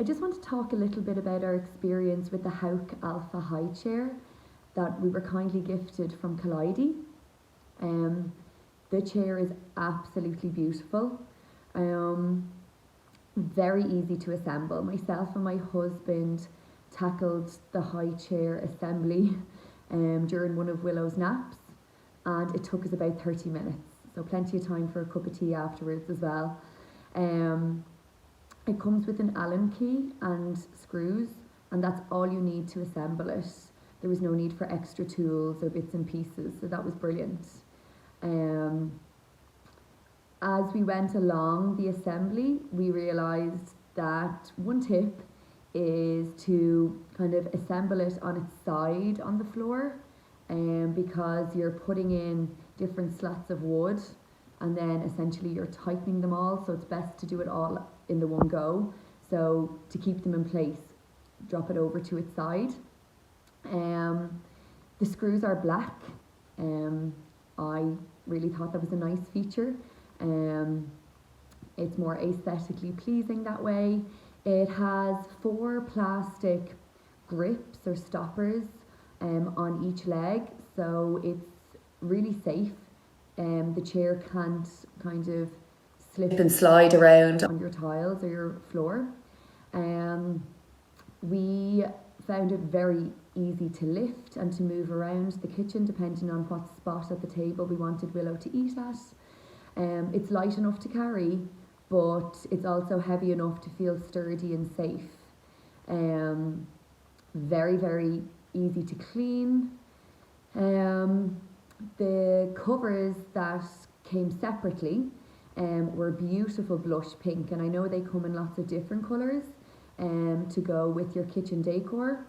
I just want to talk a little bit about our experience with the Hauck Alpha Highchair that we were kindly gifted from Kaliedy. The chair is absolutely beautiful, very easy to assemble. Myself and my husband tackled the Highchair assembly during one of Willow's naps, and it took us about 30 minutes, so plenty of time for a cup of tea afterwards as well. It comes with an Allen key and screws, and that's all you need to assemble it. There was no need for extra tools or bits and pieces, so that was brilliant. As we went along the assembly, we realised that one tip is to kind of assemble it on its side on the floor, because you're putting in different slats of wood and then essentially you're tightening them all, so it's best to do it all in the one go. So to keep them in place, drop it over to its side. The screws are black. I really thought that was a nice feature. It's more aesthetically pleasing that way. It has 4 plastic grips or stoppers on each leg, so it's really safe. The chair can't kind of slip and slide around on your tiles or your floor. We found it very easy to lift and to move around the kitchen depending on what spot at the table we wanted Willow to eat at. It's light enough to carry, but it's also heavy enough to feel sturdy and safe. Very, very easy to clean. The covers that came separately were beautiful blush pink, and I know they come in lots of different colours to go with your kitchen decor.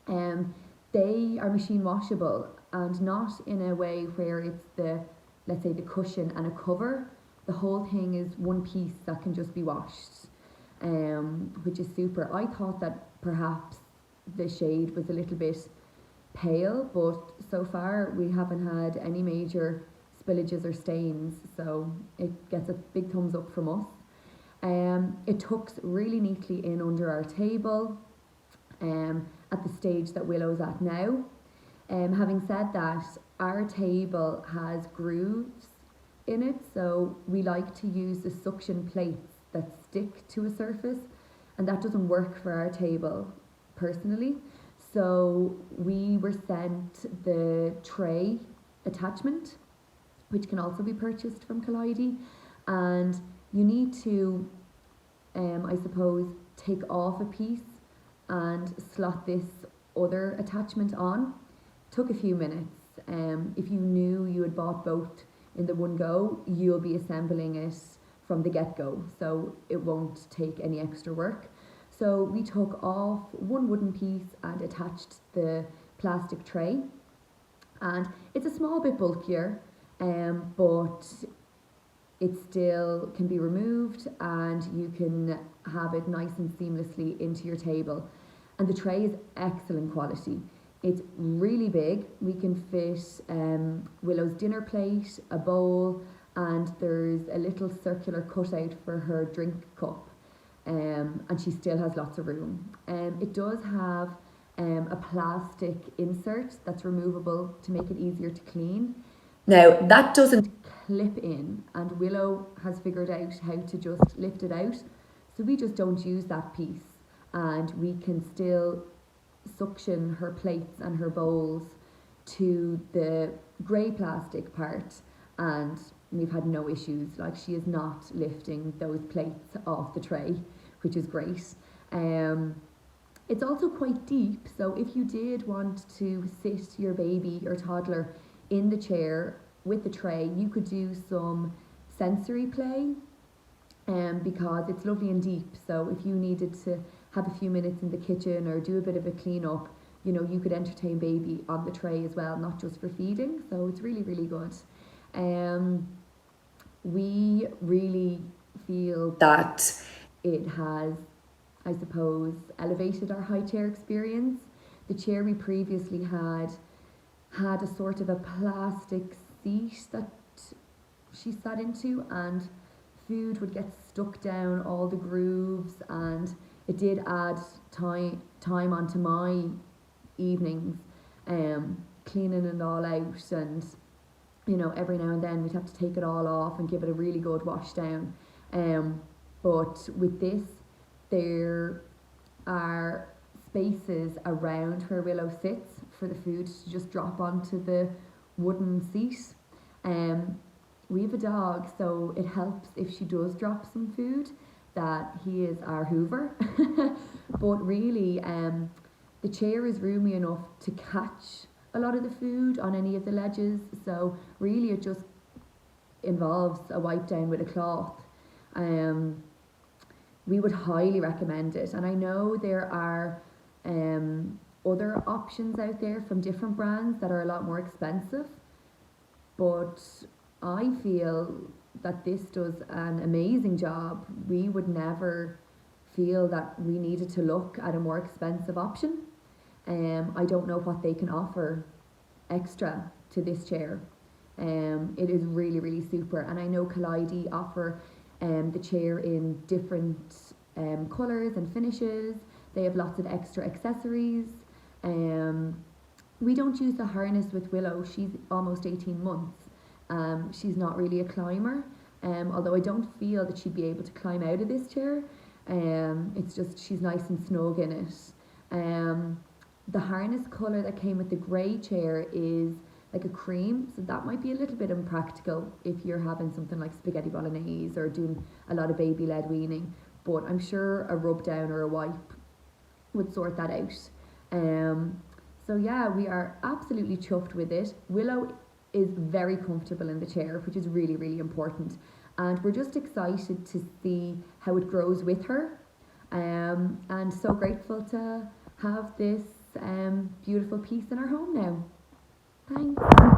They are machine washable, and not in a way where it's let's say the cushion and a cover. The whole thing is one piece that can just be washed, which is super. I thought that perhaps the shade was a little bit pale, but so far we haven't had any major spillages or stains, so it gets a big thumbs up from us. It tucks really neatly in under our table at the stage that Willow's at now. Having said that, our table has grooves in it, so we like to use the suction plates that stick to a surface, and that doesn't work for our table personally. So we were sent the tray attachment, which can also be purchased from Kaliedy, and you need to, I suppose, take off a piece and slot this other attachment on. Took a few minutes. If you knew you had bought both in the one go, you'll be assembling it from the get-go, so it won't take any extra work. So we took off one wooden piece and attached the plastic tray, and it's a small bit bulkier, but it still can be removed and you can have it nice and seamlessly into your table. And the tray is excellent quality. It's really big. We can fit Willow's dinner plate, a bowl, and there's a little circular cutout for her drink cup, and she still has lots of room. It does have a plastic insert that's removable to make it easier to clean. Now, that doesn't clip in, and Willow has figured out how to just lift it out, so we just don't use that piece, and we can still suction her plates and her bowls to the grey plastic part, and we've had no issues. Like, she is not lifting those plates off the tray, which is great. It's also quite deep, so if you did want to sit your baby or toddler in the chair with the tray, you could do some sensory play, because it's lovely and deep. So if you needed to have a few minutes in the kitchen or do a bit of a clean up, you know, you could entertain baby on the tray as well, not just for feeding. So it's really, really good. We really feel that it has, I suppose, elevated our Highchair experience. The chair we previously had a sort of a plastic seat that she sat into, and food would get stuck down all the grooves, and it did add time onto my evenings, cleaning it all out, and every now and then we'd have to take it all off and give it a really good wash down. But with this, there are spaces around where Willow sits for the food to just drop onto the wooden seat. We have a dog, so it helps if she does drop some food that he is our hoover. But really, the chair is roomy enough to catch a lot of the food on any of the ledges, so really it just involves a wipe down with a cloth. We would highly recommend it, and I know there are other options out there from different brands that are a lot more expensive, but I feel that this does an amazing job. We would never feel that we needed to look at a more expensive option. I don't know what they can offer extra to this chair. It is really, really super, and I know Kaliedy offer the chair in different colours and finishes. They have lots of extra accessories. We don't use the harness with Willow. She's almost 18 months. She's not really a climber, although I don't feel that she'd be able to climb out of this chair. It's just she's nice and snug in it. The harness colour that came with the grey chair is like a cream, so that might be a little bit impractical if you're having something like spaghetti bolognese or doing a lot of baby-led weaning, but I'm sure a rub down or a wipe would sort that out. So yeah, we are absolutely chuffed with it. Willow is very comfortable in the chair, which is really, really important, and we're just excited to see how it grows with her, and so grateful to have this beautiful piece in our home now. Thanks.